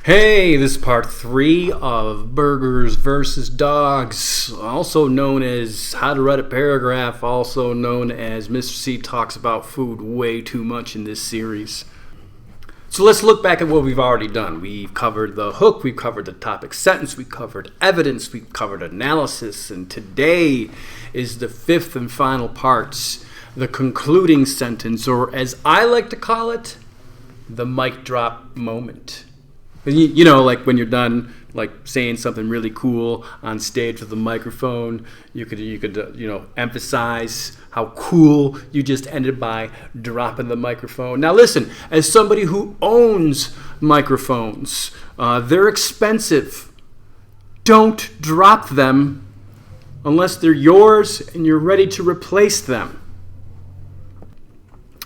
Hey, this is part 3 of Burgers versus Dogs, also known as How to Write a Paragraph, also known as Mr. C talks about food way too much in this series. So let's look back at what we've already done. We've covered the hook, we've covered the topic sentence, we've covered evidence, we've covered analysis, and today is the fifth and final part, the concluding sentence, or as I like to call it, the mic drop moment. You know, like when you're done, like saying something really cool on stage with a microphone, you could emphasize how cool you just ended by dropping the microphone. Now listen, as somebody who owns microphones, they're expensive. Don't drop them unless they're yours and you're ready to replace them.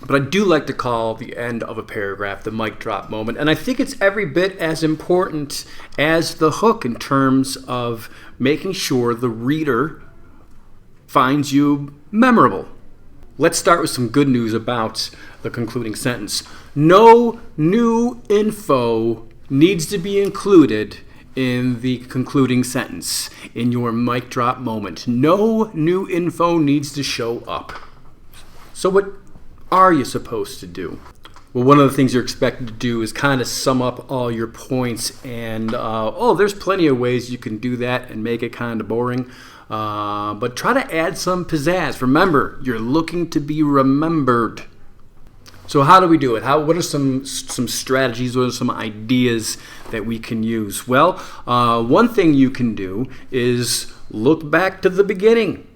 But I do like to call the end of a paragraph the mic drop moment, and I think it's every bit as important as the hook in terms of making sure the reader finds you memorable. Let's start with some good news about the concluding sentence. No new info needs to be included in the concluding sentence, in your mic drop moment. No new info needs to show up. So what are you supposed to do? Well, one of the things you're expected to do is kind of sum up all your points, and there's plenty of ways you can do that and make it kind of boring, but try to add some pizzazz. Remember, you're looking to be remembered. So how do we do it? What are some strategies? What are some ideas that we can use? Well, one thing you can do is look back to the beginning.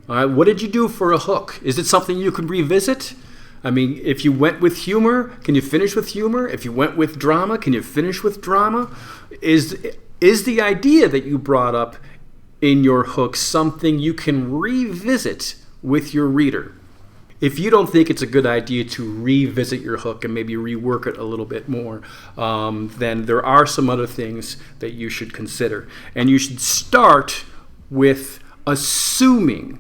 All right, what did you do for a hook? Is it something you could revisit? I mean, if you went with humor, can you finish with humor? If you went with drama, can you finish with drama? Is the idea that you brought up in your hook something you can revisit with your reader? If you don't think it's a good idea to revisit your hook and maybe rework it a little bit more, then there are some other things that you should consider. And you should start with assuming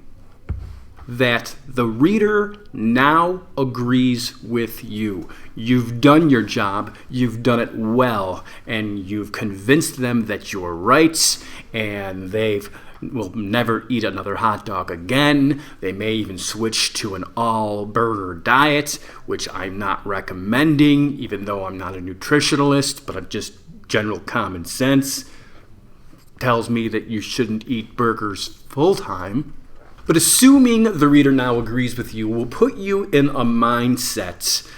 that the reader now agrees with you. You've done your job, you've done it well, and you've convinced them that you're right, and they will never eat another hot dog again. They may even switch to an all-burger diet, which I'm not recommending, even though I'm not a nutritionalist, but just general common sense tells me that you shouldn't eat burgers full-time. But assuming the reader now agrees with you will put you in a mindset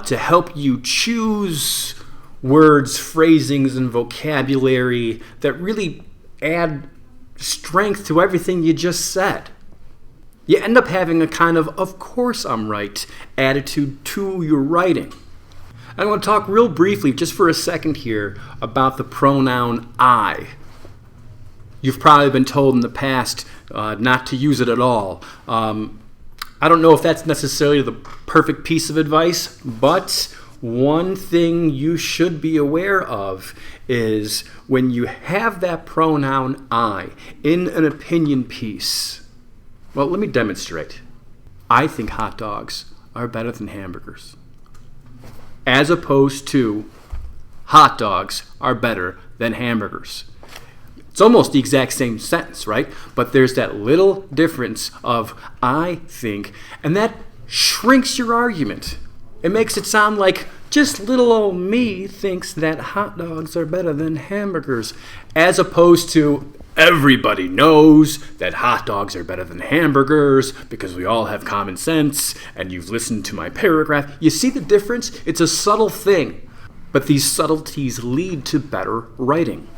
to help you choose words, phrasings, and vocabulary that really add strength to everything you just said. You end up having a kind of course I'm right attitude to your writing. I want to talk real briefly, just for a second here, about the pronoun I. You've probably been told in the past not to use it at all. I don't know if that's necessarily the perfect piece of advice, but one thing you should be aware of is when you have that pronoun I in an opinion piece. Well, let me demonstrate. I think hot dogs are better than hamburgers, as opposed to hot dogs are better than hamburgers. It's almost the exact same sentence, right? But there's that little difference of I think, and that shrinks your argument. It makes it sound like just little old me thinks that hot dogs are better than hamburgers, as opposed to everybody knows that hot dogs are better than hamburgers because we all have common sense and you've listened to my paragraph. You see the difference? It's a subtle thing, but these subtleties lead to better writing.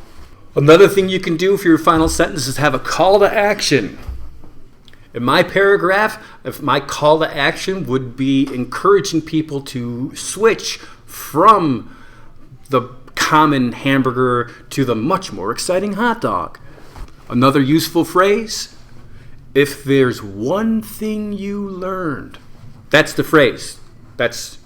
Another thing you can do for your final sentence is have a call to action. In my paragraph, if my call to action would be encouraging people to switch from the common hamburger to the much more exciting hot dog. Another useful phrase, if there's one thing you learned. That's the phrase. That's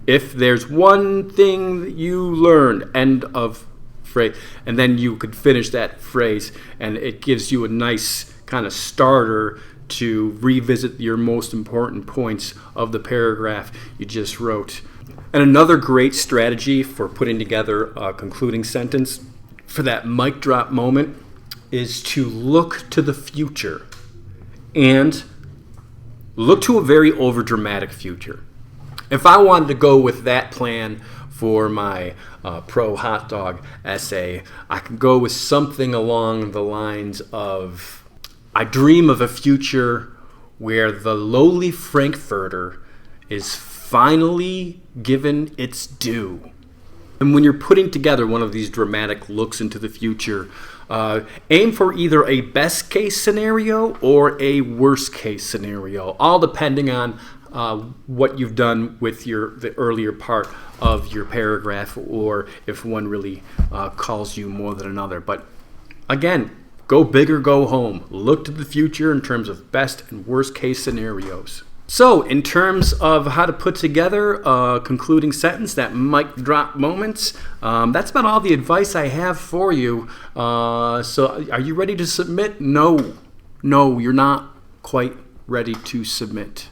if there's one thing that you learned, end of phrase. And then you could finish that phrase, and it gives you a nice kind of starter to revisit your most important points of the paragraph you just wrote. And another great strategy for putting together a concluding sentence for that mic drop moment is to look to the future and look to a very overdramatic future. If I wanted to go with that plan for my pro hot dog essay, I could go with something along the lines of, I dream of a future where the lowly Frankfurter is finally given its due. And when you're putting together one of these dramatic looks into the future, aim for either a best case scenario or a worst case scenario, all depending on what you've done with the earlier part of your paragraph, or if one really calls you more than another. But again, go big or go home. Look to the future in terms of best and worst case scenarios. So, in terms of how to put together a concluding sentence, that mic drop moments, that's about all the advice I have for you. So, are you ready to submit? No, you're not quite ready to submit.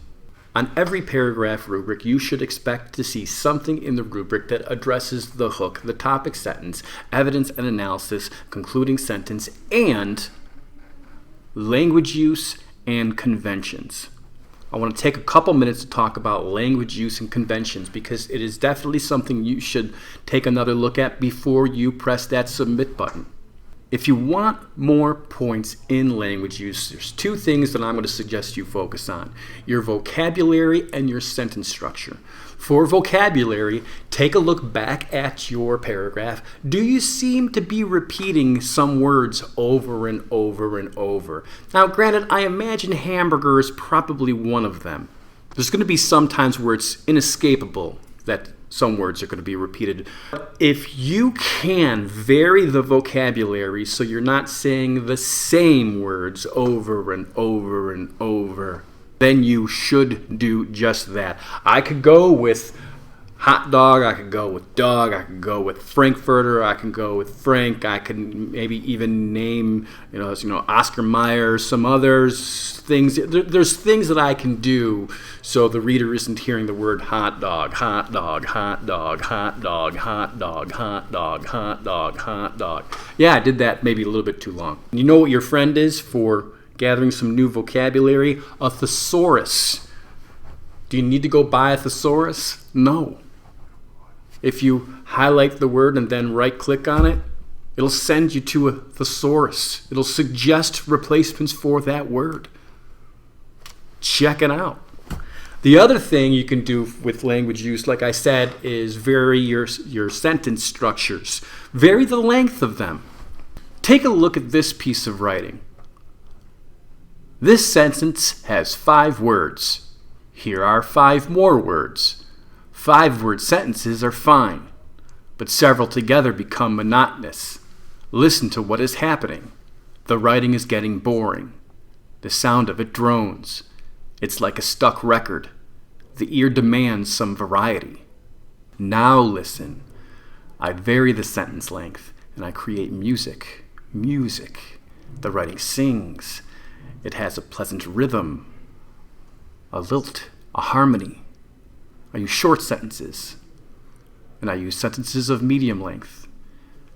On every paragraph rubric, you should expect to see something in the rubric that addresses the hook, the topic sentence, evidence and analysis, concluding sentence, and language use and conventions. I want to take a couple minutes to talk about language use and conventions, because it is definitely something you should take another look at before you press that submit button. If you want more points in language use, there's two things that I'm going to suggest you focus on: your vocabulary and your sentence structure. For vocabulary, take a look back at your paragraph. Do you seem to be repeating some words over and over and over? Now, granted, I imagine hamburger is probably one of them. There's going to be some times where it's inescapable that some words are going to be repeated. If you can vary the vocabulary so you're not saying the same words over and over and over, then you should do just that. I could go with hot dog, I could go with dog, I could go with Frankfurter, I can go with Frank, I can maybe even name, Oscar Mayer, some others, things. There's things that I can do so the reader isn't hearing the word hot dog, hot dog, hot dog, hot dog, hot dog, hot dog, hot dog, hot dog. Yeah, I did that maybe a little bit too long. You know what your friend is for gathering some new vocabulary? A thesaurus. Do you need to go buy a thesaurus? No. If you highlight the word and then right-click on it, it'll send you to a thesaurus. It'll suggest replacements for that word. Check it out. The other thing you can do with language use, like I said, is vary your sentence structures. Vary the length of them. Take a look at this piece of writing. This sentence has 5 words. Here are 5 more words. 5-word sentences are fine, but several together become monotonous. Listen to what is happening. The writing is getting boring. The sound of it drones. It's like a stuck record. The ear demands some variety. Now listen. I vary the sentence length, and I create music. Music. The writing sings. It has a pleasant rhythm, a lilt, a harmony. I use short sentences, and I use sentences of medium length.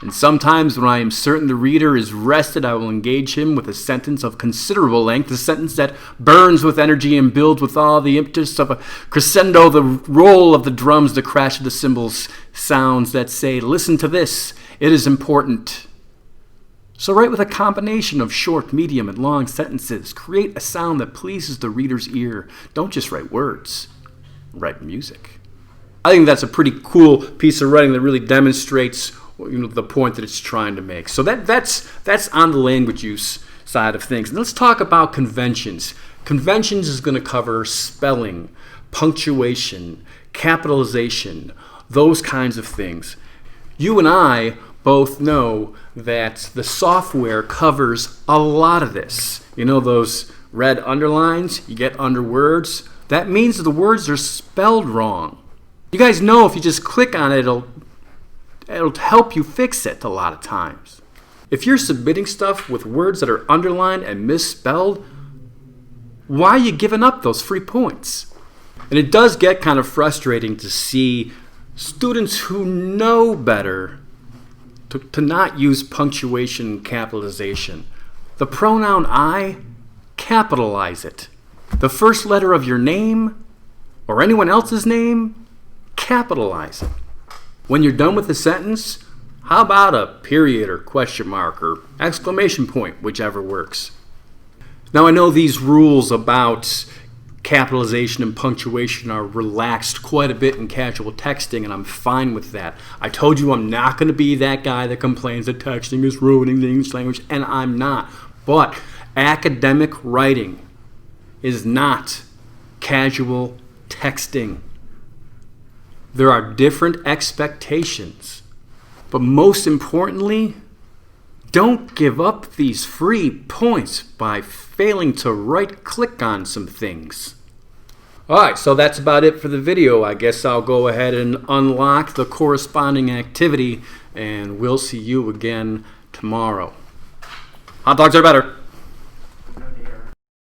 And sometimes when I am certain the reader is rested, I will engage him with a sentence of considerable length, a sentence that burns with energy and builds with all the impetus of a crescendo, the roll of the drums, the crash of the cymbals, sounds that say, listen to this, it is important. So write with a combination of short, medium, and long sentences. Create a sound that pleases the reader's ear. Don't just write words. Write music. I think that's a pretty cool piece of writing that really demonstrates the point that it's trying to make. So that's on the language use side of things. And let's talk about conventions. Conventions is going to cover spelling, punctuation, capitalization, those kinds of things. You and I both know that the software covers a lot of this. You know those red underlines you get under words? That means the words are spelled wrong. You guys know if you just click on it, it'll help you fix it a lot of times. If you're submitting stuff with words that are underlined and misspelled, why are you giving up those free points? And it does get kind of frustrating to see students who know better to not use punctuation capitalization. The pronoun I, capitalize it. The first letter of your name or anyone else's name, capitalize it. When you're done with the sentence, how about a period or question mark or exclamation point, whichever works. Now I know these rules about capitalization and punctuation are relaxed quite a bit in casual texting, and I'm fine with that. I told you I'm not going to be that guy that complains that texting is ruining the English language, and I'm not. But academic writing is not casual texting. There are different expectations. But most importantly, don't give up these free points by failing to right-click on some things. Alright, so that's about it for the video. I guess I'll go ahead and unlock the corresponding activity, and we'll see you again tomorrow. Hot dogs are better.